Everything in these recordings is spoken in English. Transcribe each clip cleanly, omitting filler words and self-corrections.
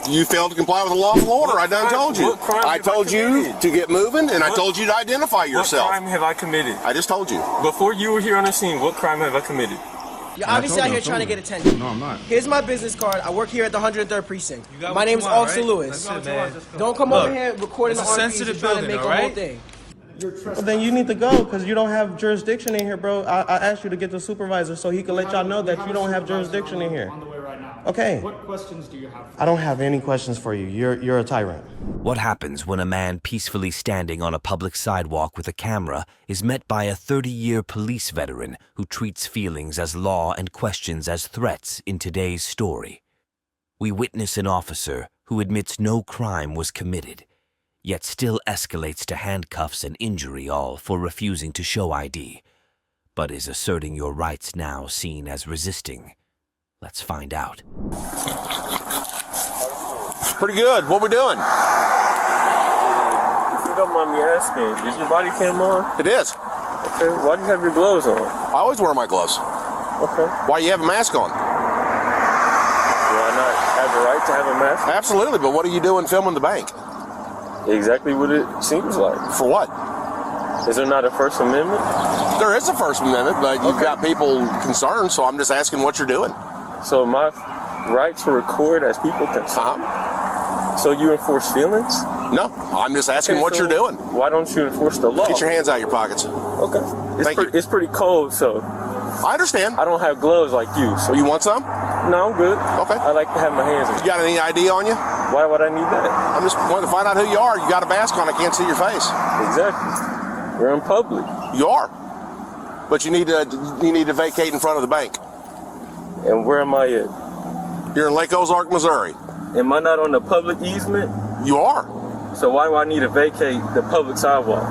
You failed to comply with a lawful order. I done told you. I told you to get moving, and I told you to identify yourself. What crime have I committed? I just told you. Before you were here on the scene, what crime have I committed? You're obviously out here trying to get attention. No, I'm not. Here's my business card. I work here at the 103rd Precinct. My name is Officer Lewis. Don't come over here recording the RPs trying to make a whole thing. Well, then you need to go because you don't have jurisdiction in here, bro. I asked you to get the supervisor so he can let y'all know that you don't have jurisdiction in here. On the way right now. Okay. What questions do you have? I don't have any questions for you. You're a tyrant. What happens when a man peacefully standing on a public sidewalk with a camera is met by a 30-year police veteran who treats feelings as law and questions as threats in today's story? We witness an officer who admits no crime was committed, yet still escalates to handcuffs and injury, all for refusing to show ID. But is asserting your rights now seen as resisting? Let's find out. Pretty good. What we doing? If you don't mind me asking, is your body cam on? It is. Okay. Why do you have your gloves on? I always wear my gloves. Okay. Why you have a mask on? Do I not have the right to have a mask? Absolutely, but what are you doing filming the bank? Exactly what it seems like. For what? Is there not a First Amendment? There is a First Amendment, but you've got people concerned, so I'm just asking what you're doing. So my right to record as people concerned? So you enforce feelings? No, I'm just asking what you're doing. Why don't you enforce the law? Get your hands out of your pockets. Okay. It's pretty cold, so I understand. I don't have gloves like you. So you want some? No, I'm good. Okay. I like to have my hands on. You got any ID on you? Why would I need that? I'm just wanting to find out who you are. You got a mask on. I can't see your face. Exactly. We're in public. You are. But you need to vacate in front of the bank. And where am I at? You're in Lake Ozark, Missouri. Am I not on the public easement? You are. So why do I need to vacate the public sidewalk?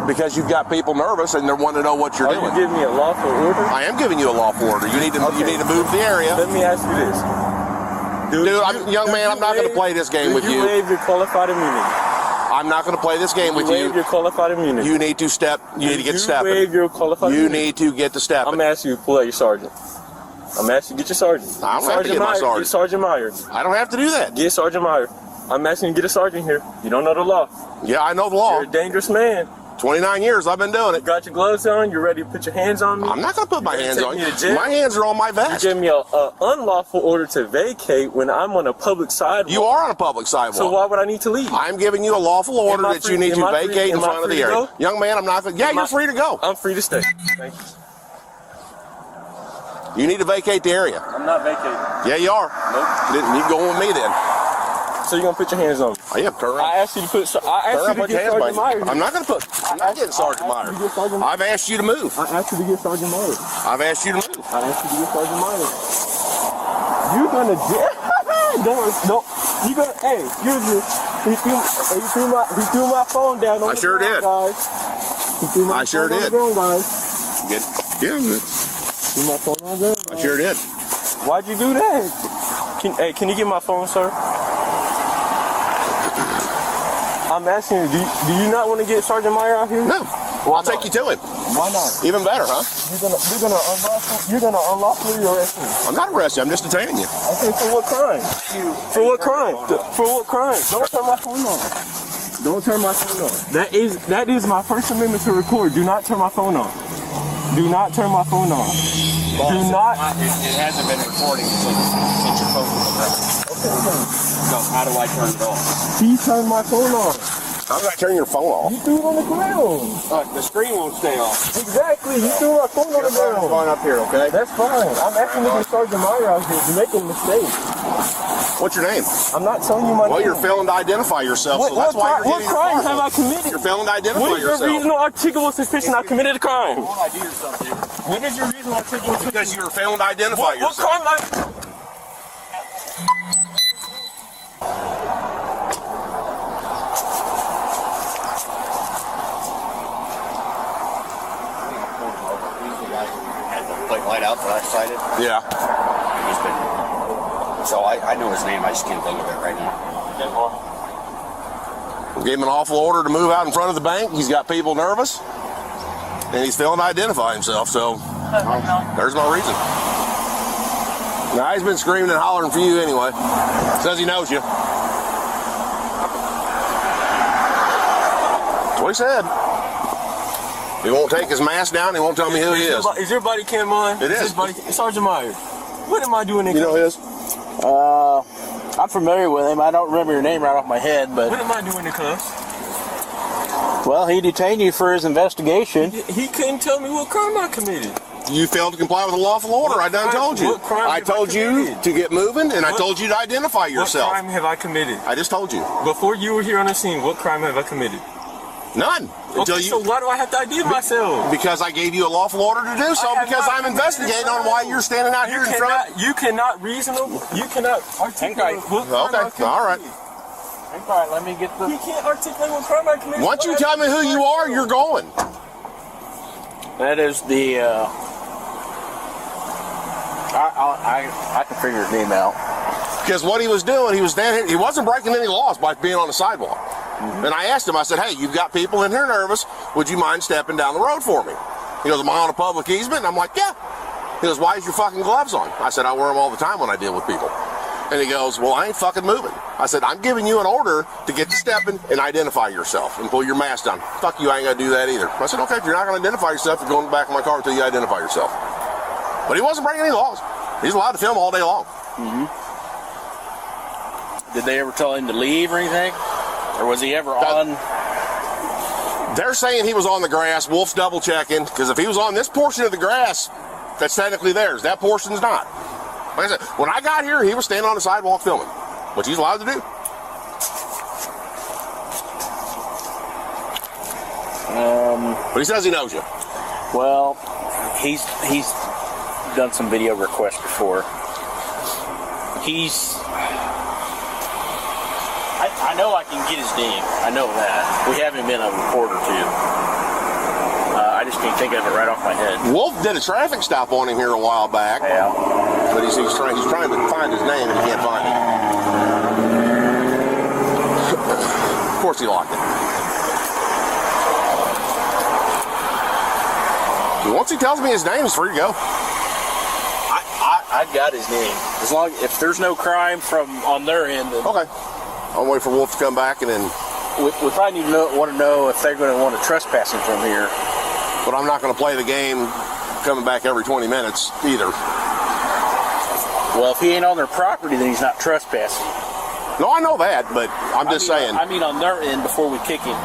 Because you've got people nervous and they want to know what you're doing. Are you giving me a lawful order? I am giving you a lawful order. You need to move the area. Let me ask you this. Young man, I'm not going to play this game with you. Do you waive your qualified immunity? I'm not going to play this game with you. You waive your qualified immunity. You need to step. You need to get stepping. You waive your qualified immunity. You need to get to stepping. I'm asking you to pull out your sergeant. I'm asking you to get your sergeant. I don't have to get my sergeant. Get Sergeant Myers. I don't have to do that. Get Sergeant Myers. I'm asking you to get a sergeant here. You don't know the law. Yeah, I know the law. You're a dangerous man. 29 years I've been doing it. You got your gloves on. You're ready to put your hands on me. I'm not going to put my hands on you. My hands are on my vest. You gave me an unlawful order to vacate when I'm on a public sidewalk. You are on a public sidewalk. So why would I need to leave? I'm giving you a lawful order that you need to vacate in front of the area. Young man, I'm not. Yeah, you're free to go. I'm free to stay. Thank you. You need to vacate the area. I'm not vacating. Yeah, you are. Nope. You can go with me then. So you're gonna put your hands on me? Oh, yeah, turn around. I asked you to put. I asked you to get Sergeant Myers. I'm not gonna put. I'm not getting Sergeant Myers. I've asked you to move. I asked you to get Sergeant Myers. I've asked you to move. I asked you to get Sergeant Myers. You're gonna don't. You gonna? Hey, excuse me. He threw my phone down on I sure did. Guys. He threw my I sure phone did. Down, guys. Yeah, good. Threw my phone on down, I sure did. Why'd you do that? Can you get my phone, sir? I'm asking you, do you not want to get Sergeant Meyer out here? No. Well, I'll take you to him. Why not? Even better, huh? You're gonna unlawfully arrest me. I'm not arresting you. I'm just detaining you. Okay, for what crime? For what crime? For what crime? Don't turn my phone on. Don't turn my phone on. That is my First Amendment to record. Do not turn my phone on. Do not turn my phone on. Do not. It hasn't been recording since your phone was on. Okay. So how do I turn it off? He turned my phone on. How did I turn your phone off? You threw it on the ground. The screen won't stay off. Exactly. You threw my phone on the ground. Going up here, okay? That's fine. I'm asking you to Sergeant Meyer out here. You're making a mistake. What's your name? I'm not telling you my name. Well, you're failing to identify yourself, so that's why you're What crime have I committed? You're failing to identify yourself. What is your reasonable articulable suspicion I committed a crime? What ID or something? What is your reasonable articulable suspicion? Because you're failing to identify yourself. What crime Light out that I cited. Yeah. So I know his name. I just can't think of it right now. We gave him an awful order to move out in front of the bank. He's got people nervous, and he's failing to identify himself. So there's my reason. Now he's been screaming and hollering for you anyway. Says he knows you. what he said. He won't take his mask down. He won't tell me who he is. Is your body cam on? It is. Sergeant Myers, what am I doing in You know his? I'm familiar with him. I don't remember your name right off my head, but... What am I doing in cuffs? Well, he detained you for his investigation. He couldn't tell me what crime I committed. You failed to comply with the lawful order. I done told you. What crime I have told I you committed? to get moving, and I told you to identify yourself. What crime have I committed? I just told you. Before you were here on the scene, what crime have I committed? None. Okay, so why do I have to ID myself? Because I gave you a lawful order to do so, because I'm investigating on why you're standing out here in front. You cannot articulate what crime I committed. All right. All right, let me get the... You can't articulate what crime I committed. Once you tell me who you are, you're going. That is the... I can figure his name out. Because what he was doing, he was standing, he wasn't breaking any laws by being on the sidewalk. And I asked him, I said, hey, you've got people in here nervous. Would you mind stepping down the road for me? He goes, am I on a public easement? And I'm like, yeah. He goes, why is your fucking gloves on? I said, I wear them all the time when I deal with people. And he goes, well, I ain't fucking moving. I said, I'm giving you an order to get to stepping and identify yourself and pull your mask down. Fuck you, I ain't gonna do that either. I said, okay, if you're not gonna identify yourself, you're going back in my car until you identify yourself. But he wasn't breaking any laws. He's allowed to film all day long. Did they ever tell him to leave or anything? Or was he ever on? They're saying he was on the grass. Wolf's double checking, because if he was on this portion of the grass, that's technically theirs. That portion's not. Like I said, when I got here, he was standing on the sidewalk filming, which he's allowed to do. But he says he knows you. Well, he's done some video requests before. I know I can get his name. I know that. We have him in a report or two. I just can't think of it right off my head. Wolf did a traffic stop on him here a while back. Yeah. But he's trying to find his name and he can't find it. Of course he locked it. Once he tells me his name, he's free to go. I've got his name. As long if there's no crime from on their end, then Okay. I'll wait for Wolf to come back, and then we probably need to want to know if they're going to want to trespass him from here. but I'm not going to play the game coming back every 20 minutes either. Well, if he ain't on their property, then he's not trespassing. No, I know that, but I'm just saying. I mean on their end before we kick him.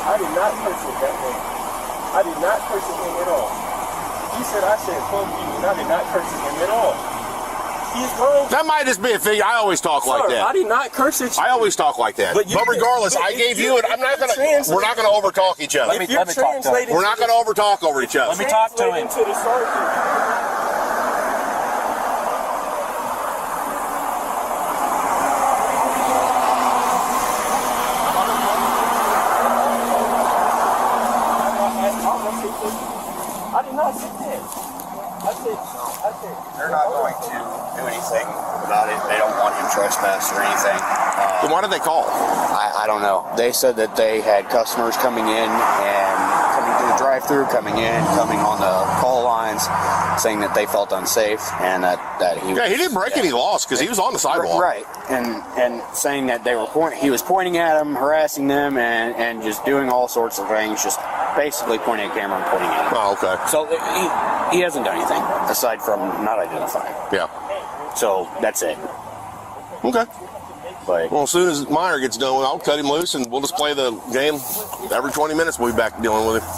I did not curse him that way. I did not curse him at all. He said I said fuck you, and I did not curse him at all. He's wrong. That might just be a figure. I always talk like that. I did not curse at you. I always talk like that. But regardless, I gave you it. I'm not gonna. We're not gonna overtalk each other. Let me talk to him. We're not gonna overtalk over each other. Let me talk to him. I did not sit there. I said. They're not going to do anything about it. They don't want him trespassed or anything. Then why did they call? I don't know. They said that they had customers coming in and coming to the drive-thru, coming on the call lines, saying that they felt unsafe and that he. Yeah, he didn't break any laws because he was on the sidewalk. Right, and saying that they were he was pointing at them, harassing them, and just doing all sorts of things, just basically pointing at camera and pointing at him. Oh, okay. So he hasn't done anything aside from not identifying. Yeah. So that's it. Okay. But Well, as soon as Meyer gets done, I'll cut him loose and we'll just play the game. Every 20 minutes we'll be back dealing with him.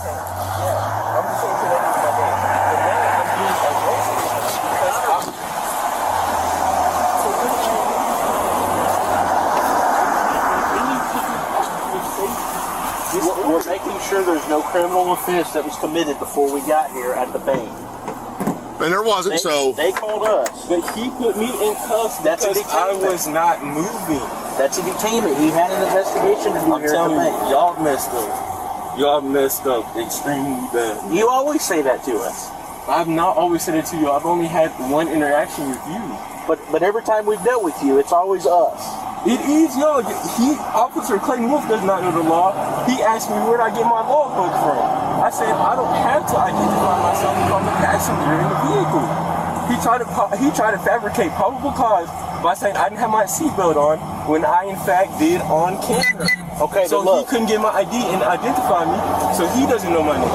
We're making sure there's no criminal offense that was committed before we got here at the bank. And there wasn't, so. They called us. But he put me in cuffs because I was not moving. That's a detainment. He had an investigation to do I'm here at the telling you, bank. y'all messed up. Y'all messed up extremely bad. You always say that to us. I've not always said it to you. I've only had one interaction with you. But every time we've dealt with you, it's always us. It is, yo. Officer Clayton Wolf does not know the law. He asked me where I get my law book from. I said I don't have to identify myself if I'm a passenger in the vehicle. He tried to fabricate probable cause by saying I didn't have my seatbelt on when I in fact did on camera. Okay, so he couldn't get my ID and identify me, so he doesn't know my name.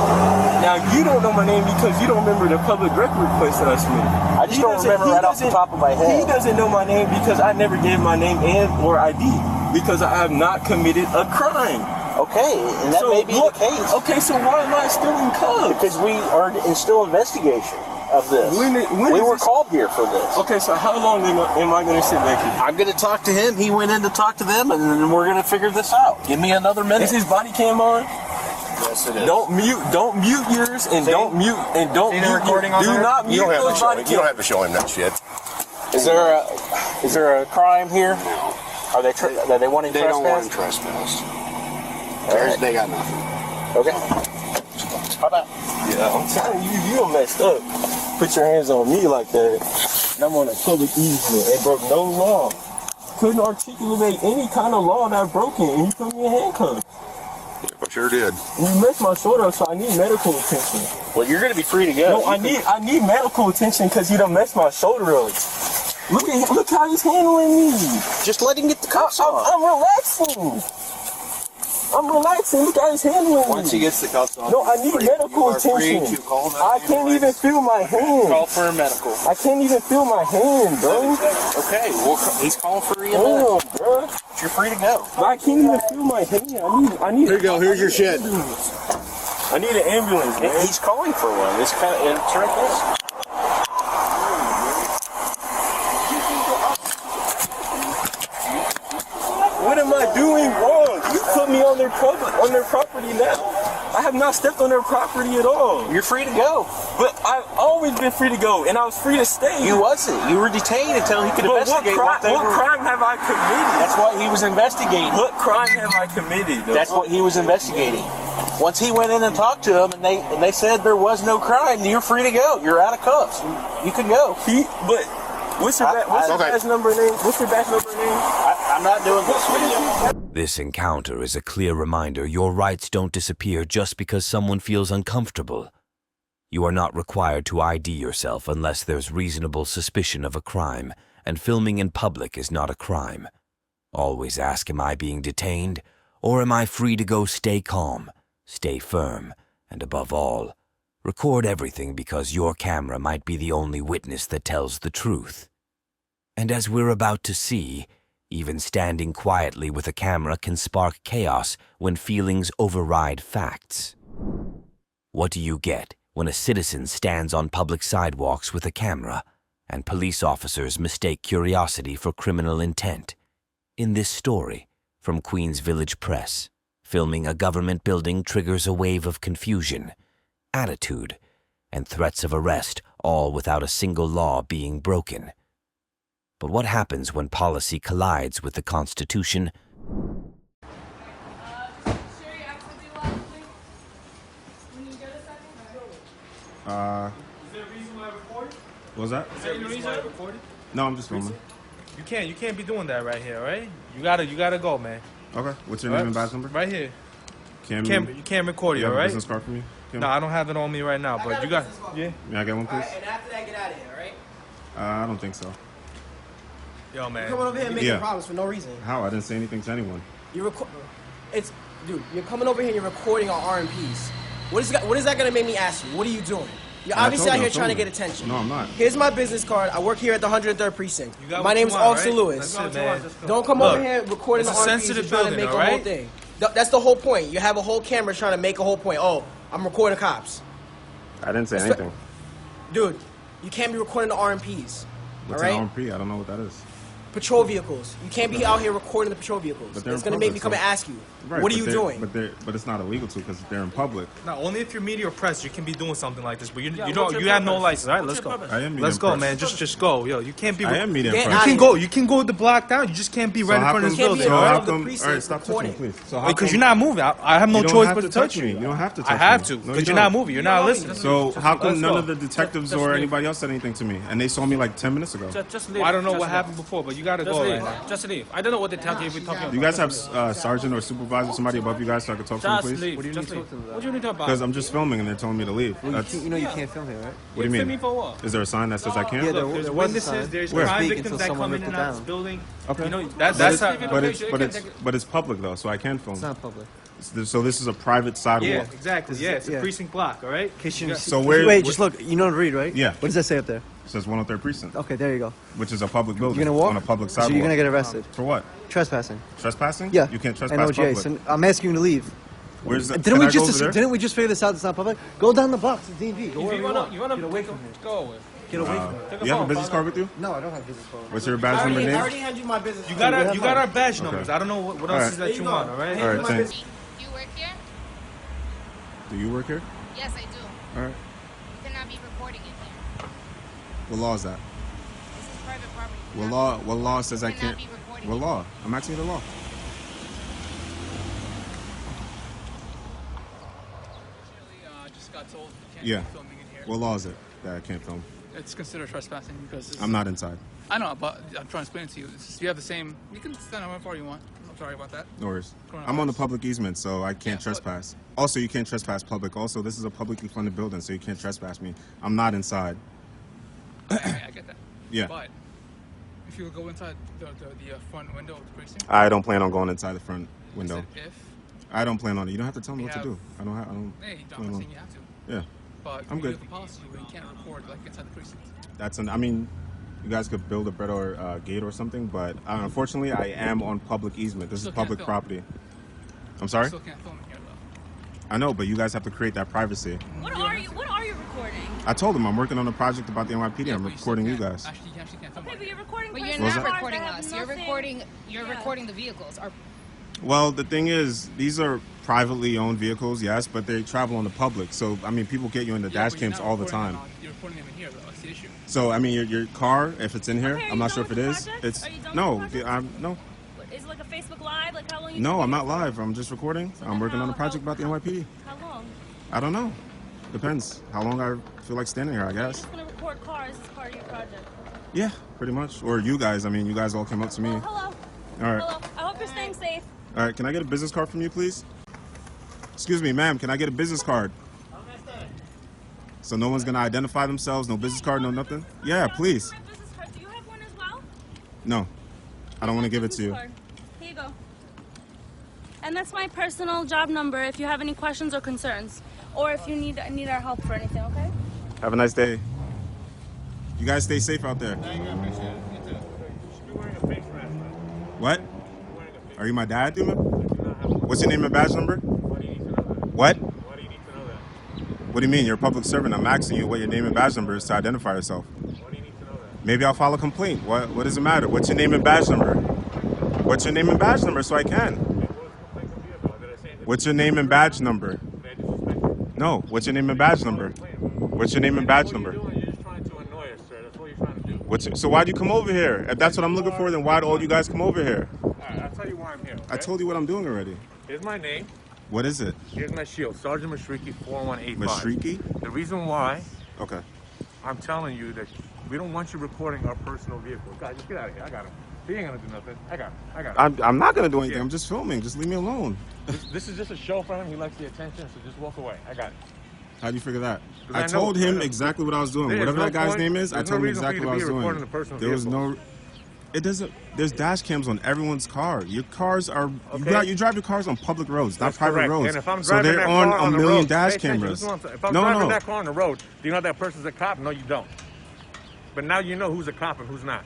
Now you don't know my name because you don't remember the public record request that I submitted. I just don't remember right off the top of my head. He doesn't know my name because I never gave my name and or ID because I have not committed a crime. Okay, and that may be the case. Okay, so why am I still in cuffs? Because we are in still investigation of this. We were called here for this. Okay, so how long am I going to sit back here? I'm going to talk to him. He went in to talk to them, and then we're going to figure this out. Give me another minute. Is his body cam on? Yes, it is. Don't mute yours, and don't mute recording on Do there? not mute those body cams. You don't have to show him that shit. Is there a crime here? Are they wanting trespass? They don't want trespass. They got nothing. Okay. How about? Yeah, I'm telling you, you done messed up. Put your hands on me like that. And I'm on a public easement and broke no law. Couldn't articulate any kind of law that I broke in, and you put me in handcuffs. Yeah, I sure did. And you messed my shoulder up, so I need medical attention. Well, you're going to be free to go. No, I need medical attention because you done messed my shoulder up. Look how he's handling me. Just let him get the cuffs on. I'm relaxing. Look how he's handling me. Once he gets the cuffs on, No, I need medical attention. I can't even feel my hand. Call for a medical. I can't even feel my hand, bro. Okay, well, he's calling for a Damn, medical. bro. You're free to go. But I can't even feel my hand. I need. Here you go. Here's your shit. I need an ambulance, man. He's calling for one. It's kind of interesting. What am I doing wrong? You put me on their property now. I have not stepped on their property at all. You're free to go. But I've always been free to go, and I was free to stay. You wasn't. You were detained until he could investigate what crime have I committed? That's what he was investigating. What crime have I committed? Though? That's what he was investigating. Once he went in and talked to him, and they said there was no crime, you're free to go. You're out of cuffs. You can go. What's your badge number name? What's your badge number name? I'm not doing this with you. This encounter is a clear reminder your rights don't disappear just because someone feels uncomfortable. You are not required to ID yourself unless there's reasonable suspicion of a crime, and filming in public is not a crime. Always ask, am I being detained, or am I free to go? Stay calm, stay firm, and above all, record everything because your camera might be the only witness that tells the truth. And as we're about to see, even standing quietly with a camera can spark chaos when feelings override facts. What do you get when a citizen stands on public sidewalks with a camera and police officers mistake curiosity for criminal intent? In this story, from Queens Village Press, filming a government building triggers a wave of confusion, attitude, and threats of arrest, all without a single law being broken. But what happens when policy collides with the Constitution? Is there a reason why I recorded? What's that? Is there a reason why I recorded? No, I'm just filming. You can't be doing that right here, right? You gotta go, man. Okay. What's your name and badge number? Right here. You can't record it, have all a right? business card for me? No, I don't have it on me right now, but you got. Yeah. May I get one, please? And after that, get out of here, all right? I don't think so. Yo, man. You're coming over here and making Yeah. problems for no reason. How? I didn't say anything to anyone. Dude, you're coming over here and you're recording our R&Ps. What is that gonna make me ask you? What are you doing? You're obviously out here trying to get attention. No, I'm not. Here's my business card. I work here at the 103rd Precinct. You got My what name you is want, Officer right? Lewis. That's it, man. Don't come over here recording the it's a R&Ps. sensitive You're trying to building, make all a whole right? thing. That's the whole point. You have a whole camera trying to make a whole point. Oh, I'm recording cops. I didn't say anything. Dude, you can't be recording the R&Ps. What's all an right? RMP? I don't know what that is. Patrol vehicles. You can't be out here recording the patrol vehicles. But they're It's in going to make public, me come so- and ask you, Right, what are but you they're- doing? But it's not illegal to because they're in public. No, only if you're media or press, you can be doing something like this. But you have no license. All right, let's go. I am media Let's go, and man. press. Just go, yo. You can't be. I am media Get and out press. of You can go the block down. You just can't be right in how front of this come- building. be So in all front right? of the all right, precinct stop touching me, recording. please. So how Because come- you're not moving. I have no You don't choice have but to to touch me. you. You don't have to touch I have me. to No, because you you're not don't. moving. You're not listening. So how come Let's none go. of the detectives or anybody else said anything to me? And they saw me like 10 minutes ago. Well, I don't know what happened before, but You gotta Just go leave. right now. Just leave. I don't know what they tell you if we're talking about. Do you guys have sergeant or supervisor, somebody above you guys, so I can talk to them, Just please? leave. What do you Just need to leave. talk to them about? What do you need to talk about? Because I'm just filming and they're telling me to leave. Well, That's, you know you can't film here, right? what do you mean? Filming for what? Is there a sign that says I can't? Yeah, Look, there's there was a witnesses, sign. there's Where? crime Speak victims until that someone come in ripped and it out down. this building. Okay. You know, that's how. But it's public though, so I can film. It's not public. So this is a private sidewalk. Yeah, exactly. Yeah, it's a yeah. precinct block, all right? So where? Wait, just look. You know how to read, right? Yeah. What does that say up there? It says 103rd precinct, Okay, there you go. which is a public building. You're gonna walk on a public sidewalk. So you're gonna get arrested. For what? Trespassing. Trespassing? Yeah. You can't trespass And OJ. public. So I'm asking you to leave. Where's the? Didn't we can I go over just there? didn't we just figure this out? It's not public. Go down the block to DV. Go If wherever you wanna get away from here. go away. Get away from here. Take a You have a phone, business call card with you? No, I don't have business card. What's your badge number I name? already handed you my business. You got our badge numbers. I don't know what else Alright. is that you want, all right? All right, thanks. Do you work here? Do you work here? Yes, I do. All right. You cannot be reporting in here. What law is that? This is private property. What law says I cannot can't? be recording What in law? I'm asking you the law. Just got told you can't Yeah. be filming in here. What law is it that I can't film? It's considered trespassing because it's, I'm not inside. I know, but I'm trying to explain it to you. It's just, you have the same. You can stand however far you want. I'm sorry about that. No worries. Coronavirus. I'm on the public easement, so I can't Yeah, trespass. Also, you can't trespass public. Also, this is a publicly funded building, so you can't trespass me. I'm not inside. I get that. Yeah. But if you go inside the front window of the precinct, I don't plan on going inside the front window. is it if I don't plan on it. You don't have to tell me We what to have- do. I don't. hey, I'm plan not on. saying you have to, Yeah. but I'm you good. have a policy where you can't record like inside the precinct. I mean, you guys could build a better gate or something, but unfortunately, I am on public easement. This is Still can't public film. property. I'm You sorry. still can't film in here though. I know, but you guys have to create that privacy. What are you recording? I told them I'm working on a project about the NYPD. Yeah, I'm but you still recording you can't- guys. Actually, you actually can't film. Okay, right but here. you're recording. But What you're was not that? recording us. You're recording the vehicles. Well, the thing is, these are privately owned vehicles, yes, but they travel on the public. So, I mean, people get you in the Yeah, dash but you're cams not all the recording time. them You're recording them in here though. That's the issue. So, I mean, your car, if it's in here, Okay, are I'm you not done sure if with it the is. project? It's Are you done with no, the project? I'm no, Is it like a Facebook Live? Like how long you? no, I'm not live. I'm just recording. I'm working on a project about the NYPD. How long? I don't know. Depends how long I feel like standing here, I You're guess. just gonna record cars as part of your project. Yeah, pretty much. Or you guys. I mean, you guys all came up to me. Well, hello. All right. Hello. I hope you're staying safe. All right. Can I get a business card from you, please? Excuse me, ma'am. Can I get a business card? So no one's gonna identify themselves. No business card. No nothing. Yeah, please. My business card. Do you have one as well? No, I don't want to give it to you. Card. Here you go. And that's my personal job number if you have any questions or concerns. Or if you need our help for anything, okay? Have a nice day. You guys stay safe out there. What? Are you my dad, dude? What's your name and badge number? What? What do you mean? You're a public servant. I'm asking you what your name and badge number is to identify yourself. Maybe I'll file a complaint. What does it matter? What's your name and badge number? What's your name and badge number so I can? What's your name and badge number? No. What's your name and badge number? What's your name and badge number? So why'd you come over here? If that's what I'm looking for, then why'd all you guys come over here? Alright, I'll tell you why I'm here. Okay? I told you what I'm doing already. Here's my name. What is it? Here's my shield. Sergeant Mushriki 4185. Mushriki? The reason why Okay. I'm telling you that we don't want you recording our personal vehicles. Guys, just get out of here. I got him. He ain't gonna do nothing. I got him. I'm not gonna do anything. Yeah. I'm just filming. Just leave me alone. This is just a show for him. He likes the attention, so just walk away. I got it. How do you figure that? 'Cause I I know- told I him know. exactly what I was doing. There's Whatever no that guy's point- name is, I there's told no him reason for exactly you what I to was be doing. recording the personal There was vehicles. no. It doesn't. There's dash cams on everyone's car. Your cars are. Okay. You drive your cars on public roads, not That's private correct. roads. And if I'm So driving they're that on car a the million road, dash pay attention. cameras. Listen to what I'm saying. If I'm No, driving no. that car on the road, do you know that person's a cop? No, you don't. But now you know who's a cop and who's not.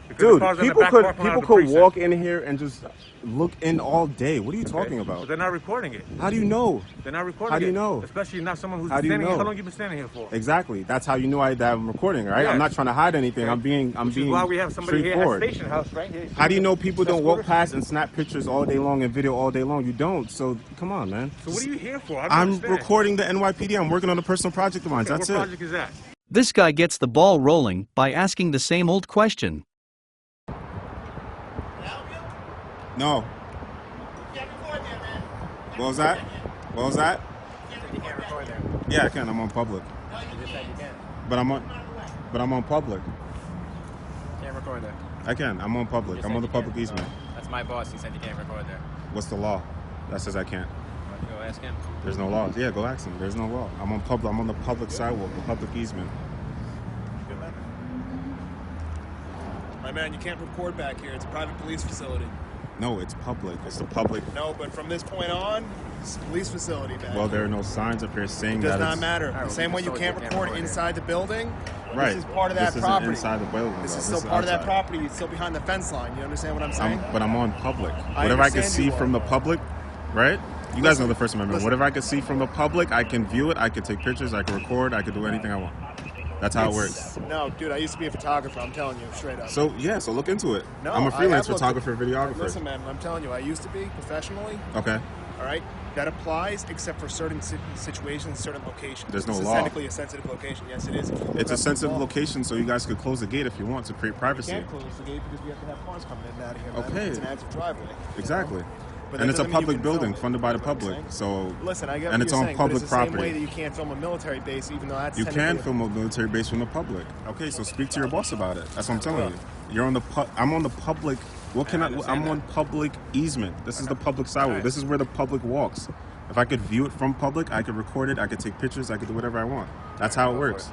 Because the Dude, cars are in the people back could parking lot of the could precinct. walk in here and just look in all day. What are you talking But about? they're not recording it. How do you know? They're not recording it. How do you know? Especially not someone who's How been do you standing here. know? How long you been standing here for? Exactly. That's how you know that I'm recording, right? Yes. I'm not trying to hide anything. Okay. I'm being Which is why we have somebody here at straightforward. Station House right here. How do you know people don't walk Scooter? past and snap pictures all day long and video all day long? You don't. So come on, man. So what are you here for? I don't I'm understand. recording the NYPD. I'm working on a personal project of mine. Okay, That's what it. project is that? This guy gets the ball rolling by asking the same old question. No. What was that? What was that? You can't record there. Yeah, I can. I'm on public. No, you just said you can. But I'm on public. Can't record there. I can. I'm on public. I'm on the public easement. That's my boss. He said you can't record there. What's the law that says I can't? Why don't you go ask him? There's no law. Yeah, go ask him. There's no law. I'm on public. I'm on the public sidewalk, the public easement. Good man. My man, you can't record back here. It's a private police facility. No, it's public. It's the public. No, but from this point on, it's a police facility, man. Well, there are no signs up here saying it that. Does not matter. The same way you can't record inside the building. Right. This is part of that this property. Isn't inside the building. This though. is still this part is of that outside. property. It's still behind the fence line. You understand what I'm saying? But I'm on public. Whatever I can see from the public, right? You guys know the First Amendment. Whatever I can see from the public, I can view it. I can take pictures. I can record. I can do anything I want. That's how it works. No, dude, I used to be a photographer. I'm telling you, straight up. So yeah, so look into it. No, I'm a freelance I have photographer, videographer. Listen, man, I'm telling you, I used to be professionally. Okay. All right, that applies except for certain situations, certain locations. There's no it's law. technically a sensitive location. Yes, it is. It's a sensitive location, so you guys could close the gate if you want to create privacy. We can't close the gate because we have to have cars coming in and out of here. Man. Okay. It's an active driveway. Exactly. But And that it's a doesn't mean you public can building film it. funded by the That's what I'm public. saying. So Listen, I get and what it's you're on saying, public but it's the same property. way that you can't film a military base, even though that's You can technically film a military base from the public. Okay, so speak to your boss about it. That's what I'm telling you. You're on the I'm on the public. What can I'm on public easement. This is the public sidewalk. This is where the public walks. If I could view it from public, I could record it. I could take pictures. I could do whatever I want. That's how it works.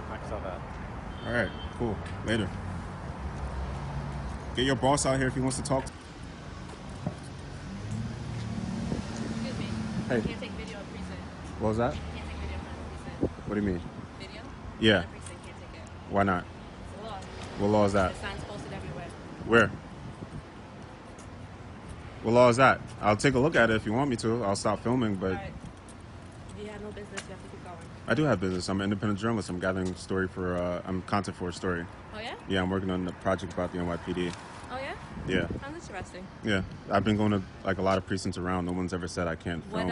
Knock yourself out. All right, cool. Later. Get your boss out here if he wants to talk. Excuse me. Hey. You can't take video of precinct. What was that? You can't take video of precinct. What do you mean? Video? Yeah. Of precinct, can't take it. Why not? It's a law. What law is that? The signs posted everywhere. Where? What law is that? I'll take a look at it if you want me to. I'll stop filming, but Alright. If you have no business, you have to keep going. I do have business. I'm an independent journalist. I'm gathering story for, I'm content for a story. Oh yeah? Yeah, I'm working on a project about the NYPD. Oh yeah? Yeah. Sounds interesting. Yeah. I've been going to like a lot of precincts around. No one's ever said I can't film.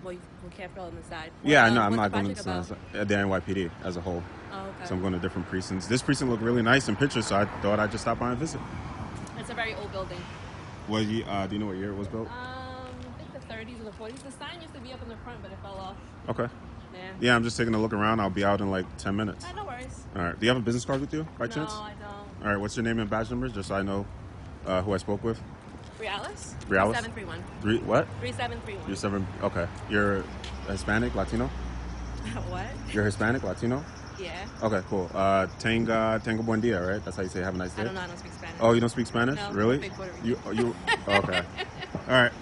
Well, you can't film on the side. Yeah, I know. I'm what's not the going to project the NYPD as a whole. Oh, okay. So I'm going to different precincts. This precinct looked really nice in pictures, so I thought I'd just stop by and visit. It's a very old building. Well, do you know what year it was built? I think the 30s or the 40s. The sign used to be up in the front, but it fell off. Okay. Yeah. Yeah, I'm just taking a look around. I'll be out in like 10 minutes. No worries. All right. Do you have a business card with you by chance? No, I don't. All right. What's your name and badge number, just so I know who I spoke with? Realis? Realis? 3731. What? 3731. You're 7. Okay. You're Hispanic, Latino? What? You're Hispanic, Latino? Yeah. Okay, cool. Tenga buen dia, right? That's how you say have a nice day? I don't speak Spanish. Oh, you don't speak Spanish? No, Really? I speak Puerto Rican. You okay. All right.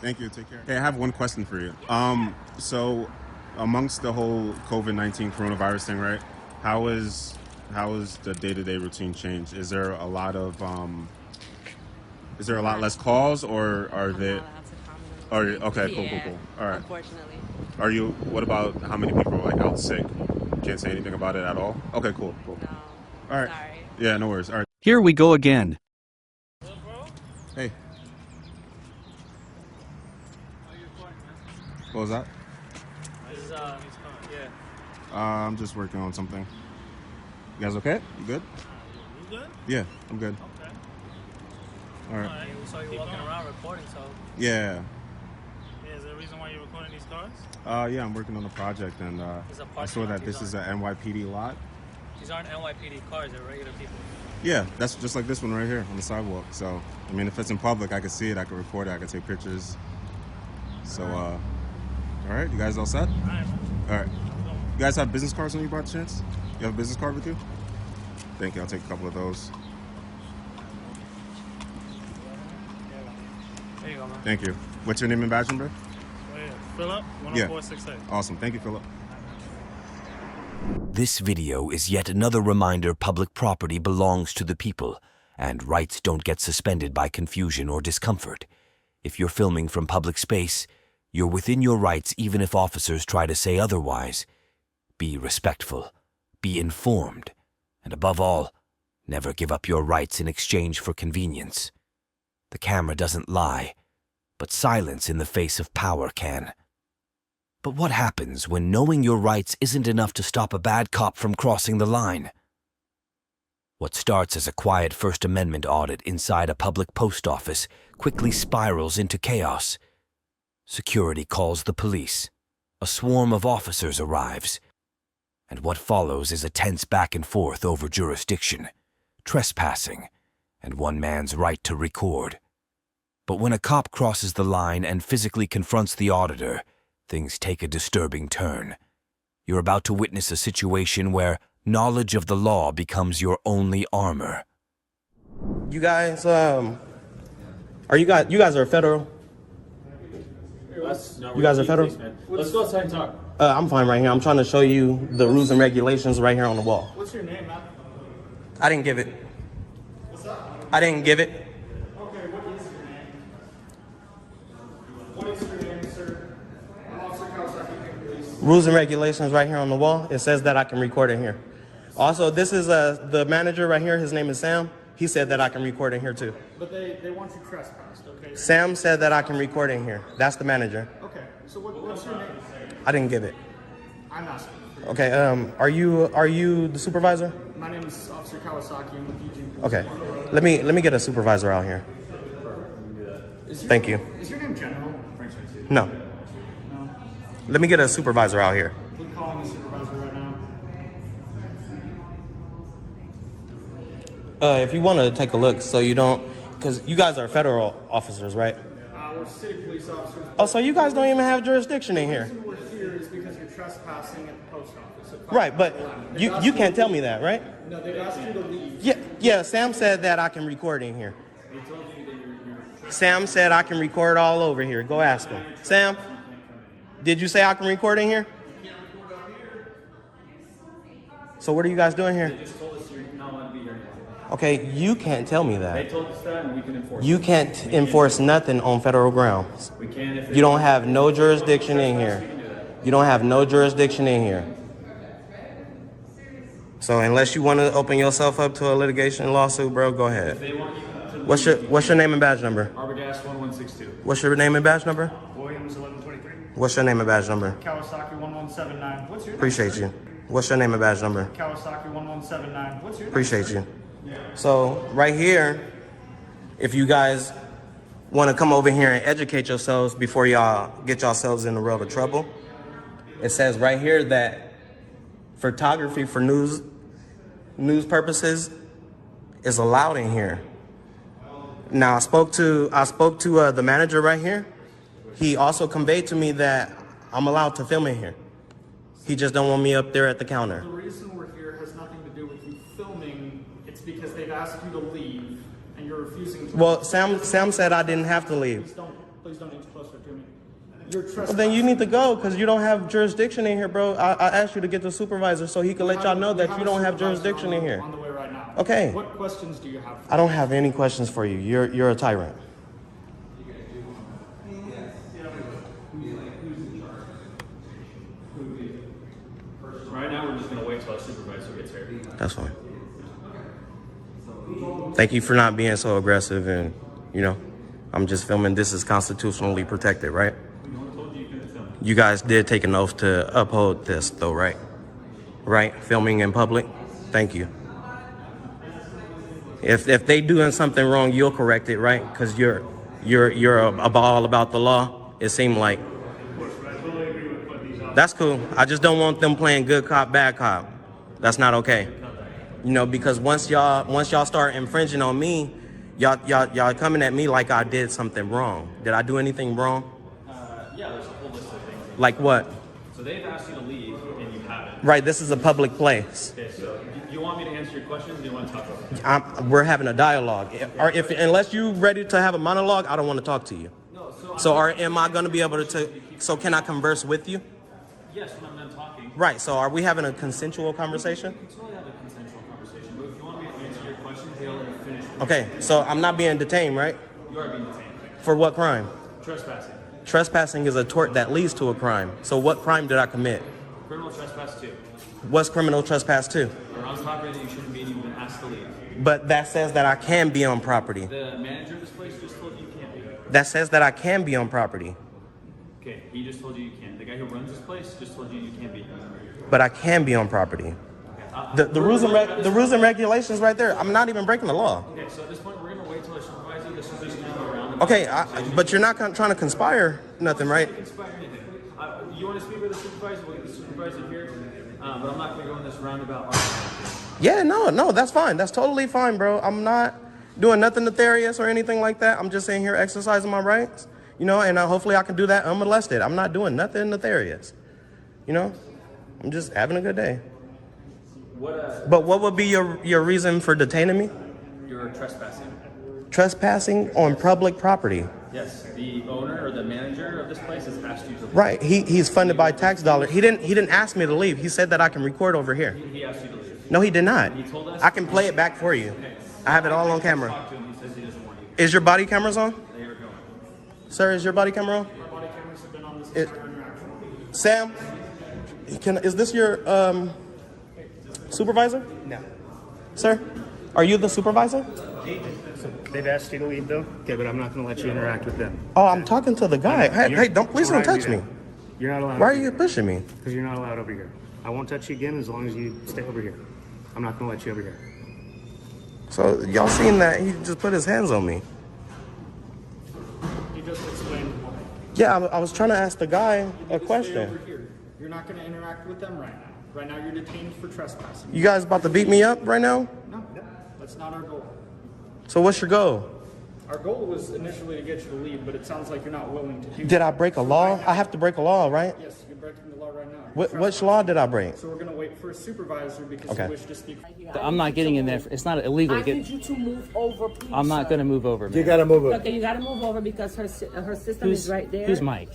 Thank you. Take care. Okay, I have one question for you. So amongst the whole COVID-19 coronavirus thing, right? How is the day-to-day routine changed? Is there a lot of less calls, or are they? Okay, cool. All right. Unfortunately. What about how many people are like out sick? Can't say anything about it at all? Okay, cool. No. All right. Sorry. Yeah, no worries. All right. Here we go again. Hey. What was that? I'm just working on something. You guys okay? You good? You good? Yeah, I'm good. Okay. All right. We saw you walking around recording, so. Yeah. Yeah, is there a reason why you're recording these cars? Yeah, I'm working on a project, and I saw that this is an NYPD lot. These aren't NYPD cars, they're regular people. Yeah, that's just like this one right here on the sidewalk. So, I mean, if it's in public, I can see it, I can record it, I can take pictures. So, all right, you guys all set? All right. All right. You guys have business cards on you by chance? You have a business card with you? Thank you. I'll take a couple of those. There you go, man. Thank you. What's your name and badge number? Philip, 10468. Awesome. Thank you, Philip. This video is yet another reminder public property belongs to the people, and rights don't get suspended by confusion or discomfort. If you're filming from public space, you're within your rights even if officers try to say otherwise. Be respectful, be informed, and above all, never give up your rights in exchange for convenience. The camera doesn't lie, but silence in the face of power can. But what happens when knowing your rights isn't enough to stop a bad cop from crossing the line? What starts as a quiet First Amendment audit inside a public post office quickly spirals into chaos. Security calls the police. A swarm of officers arrives. And what follows is a tense back and forth over jurisdiction. trespassing, and one man's right to record. But when a cop crosses the line and physically confronts the auditor, things take a disturbing turn. You're about to witness a situation where knowledge of the law becomes your only armor. You guys, you guys are federal? You guys are federal? Let's go outside and talk. I'm fine right here. I'm trying to show you the rules and regulations right here on the wall. What's your name, man? I didn't give it. What's that? I didn't give it. Okay, what is your name? What is your name, sir? I'm Officer Kawasaki, please. Rules and regulations right here on the wall. It says that I can record in here. Also, this is the manager right here. His name is Sam. He said that I can record in here too. But they want you trespassed, okay? Sam said that I can record in here. That's the manager. Okay, so what's your name? I didn't give it. I'm asking. Okay, are you the supervisor? My name is Officer Kawasaki. I'm with Eugene. Okay, let me get a supervisor out here. Thank you. Is your name General? No. No. Let me get a supervisor out here. We're calling the supervisor right now. If you want to take a look, so you don't, because you guys are federal officers, right? We're city police officers. Oh, so you guys don't even have jurisdiction in here. The reason we're here is because you're trespassing at the post office. Right, but you can't tell me that, right? No, they've asked you to leave. Yeah, Sam said that I can record in here. They told you that you're Sam said I can record all over here. Go ask him. Sam, did you say I can record in here? So what are you guys doing here? They just told us you're not allowed to be here anymore. Okay, you can't tell me They that. told us that, and we can enforce You it. can't enforce nothing on federal grounds. We can if You don't have no jurisdiction in here. You don't have no jurisdiction in here. So unless you want to open yourself up to a litigation lawsuit, bro, go ahead. They want you to What's your name and badge number? Arbogast 1162. What's your name and badge number? Williams 1123. What's your name and badge number? Kawasaki 1179. What's your name? Appreciate you. What's your name and badge number? Kawasaki 1179. What's your name? Appreciate you. So right here, if you guys want to come over here and educate yourselves before y'all get yourselves in the world of trouble, it says right here that photography for news purposes is allowed in here. Now I spoke to the manager right here. He also conveyed to me that I'm allowed to film in here. He just don't want me up there at the counter. The reason we're here has nothing to do with you filming. It's because they've asked you to leave, and you're refusing to. Well, Sam said I didn't have to leave. Please don't inch closer to me. You're trespassing. Well, then you need to go because you don't have jurisdiction in here, bro. I asked you to get the supervisor so he can let y'all know that you don't have jurisdiction in here. On the way right now. Okay. What questions do you have? I don't have any questions for you. You're a tyrant. Right now, we're just going to wait till our supervisor gets here. That's fine. Thank you for not being so aggressive and, I'm just filming. This is constitutionally protected, right? You guys did take an oath to uphold this though, right? Right? Filming in public? Thank you. If they doing something wrong, you'll correct it, right? Because you're all about the law. It seemed like. That's cool. I just don't want them playing good cop, bad cop. That's not okay. Because once y'all start infringing on me, y'all coming at me like I did something wrong. Did I do anything wrong? Yeah, there's a whole list of things. Like what? So they've asked you to leave, and you haven't. Right, this is a public place. Okay, so do you want me to answer your questions, or do you want to talk about it? We're having a dialogue. Unless you're ready to have a monologue, I don't want to talk to you. So am I going to be able to? So can I converse with you? Yes, when I'm done talking. Right. So are we having a consensual conversation? We can totally have a consensual conversation, but if you want me to answer your questions, they'll finish. Okay. So I'm not being detained, right? You are being detained. For what crime? Trespassing. Trespassing is a tort that leads to a crime. So what crime did I commit? Criminal trespass 2. What's criminal trespass 2? You're on property that you shouldn't be, and you've been asked to leave. But that says that I can be on property. The manager of this place just told you you can't be. That says that I can be on property. Okay, he just told you you can't. The guy who runs this place just told you you can't be. But I can be on property. The rules and regulations right there. I'm not even breaking the law. Okay, so at this point, we're going to wait till our supervisor, the supervisor's going to go around. Okay, but you're not trying to conspire nothing, right? You want to speak with the supervisor? We'll get the supervisor here. But I'm not going to go in this roundabout argument. Yeah, no, that's fine. That's totally fine, bro. I'm not doing nothing nefarious or anything like that. I'm just sitting here exercising my rights, you know, and hopefully I can do that unmolested. I'm not doing nothing nefarious, you know. I'm just having a good day. But what would be your reason for detaining me? You're trespassing. Trespassing on public property. Yes, the owner or the manager of this place has asked you to leave. Right. He's funded by tax dollars. He didn't ask me to leave. He said that I can record over here. He asked you to leave. No, he did not. He told us. I can play it back for you. Okay. I have it all on camera. Talk to him. He says he doesn't want you. Is your body cameras on? They are going. Sir, is your body camera on? Our body cameras have been on this entire interaction. Sam, is this your supervisor? No. Sir, are you the supervisor? So they've asked you to leave though? Okay, but I'm not going to let you interact with them. Oh, I'm talking to the guy. Hey, please don't touch me. You're not allowed. Why are you pushing me? Because you're not allowed over here. I won't touch you again as long as you stay over here. I'm not going to let you over here. So y'all seen that? He just put his hands on me. You just explained why. Yeah, I was trying to ask the guy a question. Stay over here. You're not going to interact with them right now. Right now, you're detained for trespassing. You guys about to beat me up right now? No, that's not our goal. So what's your goal? Our goal was initially to get you to leave, but it sounds like you're not willing to do Did I break a law? I have to break a law, right? Yes, you're breaking the law right now. Which law did I break? So we're going to wait for a supervisor because Okay. you wish to speak. I'm not getting in there. It's not illegal to I get. need you to move over, please. I'm not going to move over, man. You gotta move over. Okay, you gotta move over because her system Who's- is right there. Who's Mike?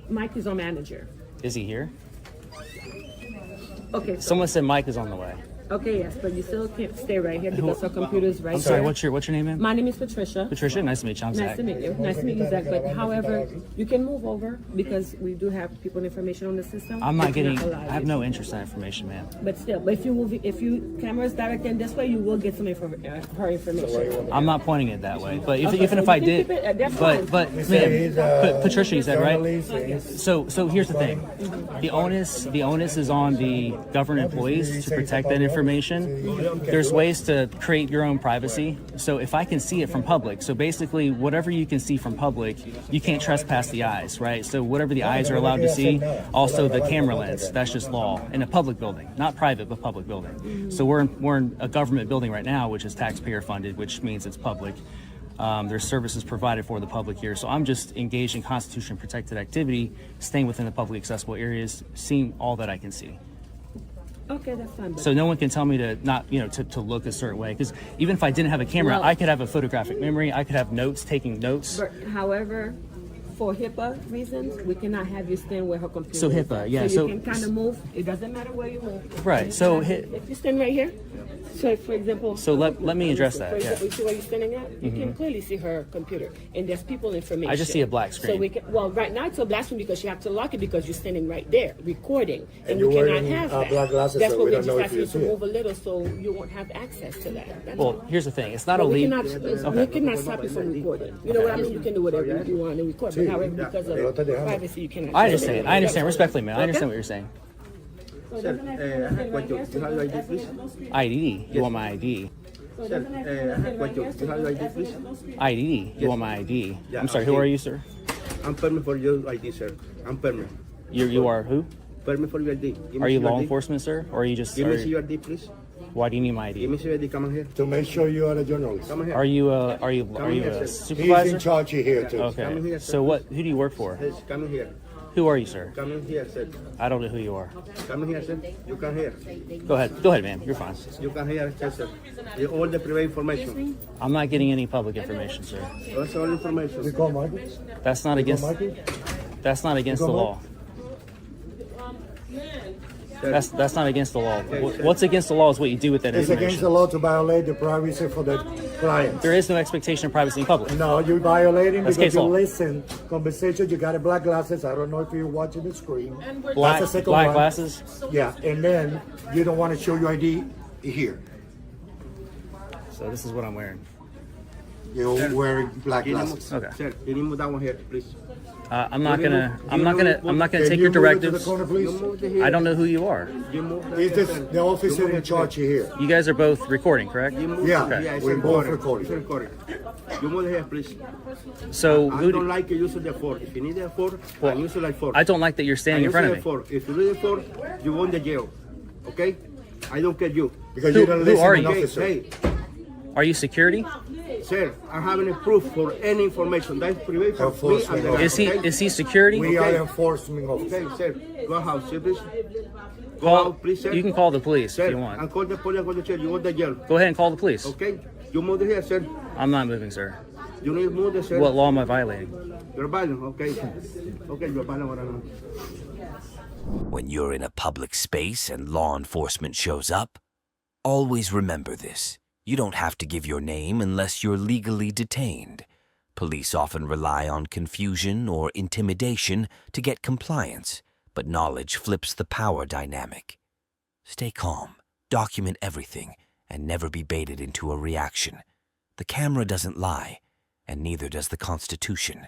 Mike is our manager. Is he here? Okay. So, Someone said Mike is on the way. okay, yes, but you still can't stay right here because her computer is right I'm sorry. there. What's your name, ma'am? My name is Patricia. Patricia. Nice to meet you. I'm Zach. Nice to meet you. Nice to meet you, Zach. But however, you can move over because we do have people information on the system. I'm not We getting. cannot allow I have you. no interest in that information, ma'am. But still, but if you cameras directed this way, you will get some her information. I'm not pointing it that way. But Okay, even so if you I can did, keep it, that's but fine. ma'am, Patricia, you said right. Yes. So here's the thing. The onus is on the government employees to protect that information. There's ways to create your own privacy. So if I can see it from public, so basically whatever you can see from public, you can't trespass the eyes, right? So whatever the eyes are allowed to see, also the camera lens, that's just law in a public building, not private, but public building. So we're in a government building right now, which is taxpayer funded, which means it's public. There's services provided for the public here. So I'm just engaged in constitution protected activity, staying within the publicly accessible areas, seeing all that I can see. Okay, that's fine. but- So no one can tell me to not, to look a certain way. Because even if I didn't have a camera, Well- I could have a photographic memory. I could have notes, taking notes. But however, for HIPAA reasons, we cannot have you stand where her computer So is. HIPAA, yeah, So so- you can kind of move. It doesn't matter where you move. Right, so if you stand right here, so for example. So let me address that, For yeah. example, you see where you're standing at? You can Mhm. clearly see her computer, and there's people information. I just see a black So screen. we can. Well, right now it's a black screen because you have to lock it because you're standing right there recording, and you're we cannot wearing, have that. black glasses, That's so what we we don't just know if ask you you to see it. move a little so you won't have access to that. That's all. Well, here's the thing. It's not But we illegal. cannot, we cannot stop you from recording. You know what I mean? You can do whatever you want to record, but however, because of privacy, you cannot. I understand. I understand. Respectfully, man. I understand what you're saying. So doesn't have to stand right here, so you ask me no screen. ID. You want my ID? So doesn't have to stand right here, so you ask me no screen. ID. You want my ID? Yeah, I'm sorry. Who okay. are you, sir? I'm permit for your ID, sir. I'm permit. You are who? Permit for your ID. Give Are me you your law ID. enforcement, sir, or are you just? Give me are- your ID, please. Why do you need my ID? Give me your ID. Come on here. To make sure you are a journalist. Come on here. Are you a here, sir. supervisor? He's in charge here too. Come in Okay. here, sir. So what? Who do you work for? Yes, come in here. Who are you, sir? Come in here, sir. I don't know who you are. Come in here, sir. You come here. Go ahead, man. You're fine. You come here, sir. You all the private information. I'm not getting any public information, sir. That's all information. You call Michael? That's not against. That's not against the law. That's not against the law. What's against the law is what you do with that It's information. against the law to violate the privacy for the client. There is no expectation of privacy in public. No, you're violating That's because case you law. listen. Conversation, you got a black glasses. I don't know if you're watching the screen. Black- That's the second black one. glasses? Yeah, and then you don't want to show your ID here. So this is what I'm wearing. You're wearing black glasses. Okay. Sir, can you move that one here, please? I'm not gonna Can take you your move it to the directives. corner, please? I don't know who you are. You move that Is here, this sir. the officer in charge here? You guys are both recording, correct? You move Yeah, that. Yeah, it's we're both recording. recording. It's recording. You move it here, please. So I who don't do, like you using the fork. If you need a fork, I use it like fork. I don't like that you're standing in front of me. Fork. If you need a fork, you go in the jail. okay? I don't get you. Because Who- you don't who listen are enough, you? officer. Hey, Are you security? sir, I have any proof for any information. That's private. Enforcement Me and the Is he okay? is he security? We are enforcement officer. Okay, sir. Go out, sir, please. Go Call, out, please, sir. you can call the police Sir, if you want. and call the police, call the sheriff. You want the jail. Go ahead and call the police. Okay? You move here, sir. I'm not moving, sir. You need to move the sir. What law am I violating? You're violent, okay? Okay, you're violent right now. When you're in a public space and law enforcement shows up, always remember this. You don't have to give your name unless you're legally detained. Police often rely on confusion or intimidation to get compliance, but knowledge flips the power dynamic. Stay calm, document everything, and never be baited into a reaction. The camera doesn't lie, and neither does the Constitution.